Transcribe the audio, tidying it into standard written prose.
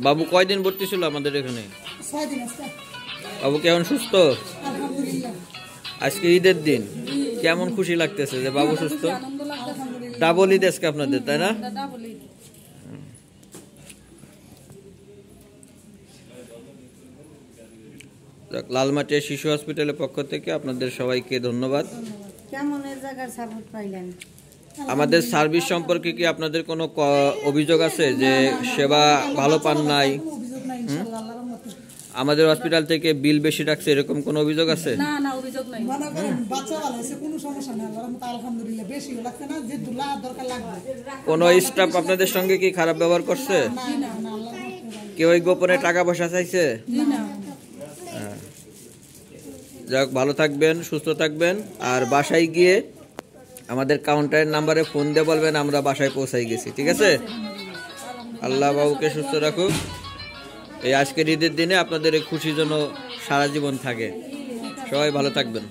বাবু কয়দিন ভর্তি ছিল আমাদের এখানে? 6 দিন আছে। বাবু কেমন সুস্থ? আলহামদুলিল্লাহ। আজকে ঈদের দিন, কেমন খুশি লাগতেছে যে বাবু সুস্থ? আনন্দ লাগতেছে। ডাবল ঈদ আজকে আপনাদের, তাই না? ডাবল ঈদ। লালমাটিয়া শিশু হসপিটালের পক্ষ থেকে আপনাদের সবাইকে ধন্যবাদ। কেমন এই জায়গার সাপোর্ট পাইলেন? আমাদের সার্ভিস সম্পর্কে কি আপনাদের কোনো অভিযোগ আছে যে সেবা ভালো পান নাই? অভিযোগ নাই ইনশাআল্লাহ, আল্লাহর রহমতে। আমাদের হসপিটাল থেকে বিল বেশি রাখছে, এরকম কোনো অভিযোগ আছে? না না, অভিযোগ নাই। মনে করেন বাচ্চা ভালো হয়েছে, কোনো সমস্যা নেই, আল্লাহর রহমতে আলহামদুলিল্লাহ। বেশি লাগছে না, যে দুলা দরকার লাগবে। কোনো স্টাফ আপনাদের সঙ্গে কি খারাপ ব্যবহার করছে? না না না, আল্লাহর রহমতে। কেউ গোপনে টাকা পয়সা চাইছে? জি না। যাক, ভালো থাকবেন, সুস্থ থাকবেন। আর বাসায় গিয়ে আমাদের কাউন্টারের নাম্বারে ফোন দিয়ে বলবেন আমরা বাসায় পৌঁছাই গেছি, ঠিক আছে? আল্লাহ বাবুকে সুস্থ রাখুক। এই আজকের ঈদের দিনে আপনাদের এই খুশি যেন সারা জীবন থাকে। সবাই ভালো থাকবেন।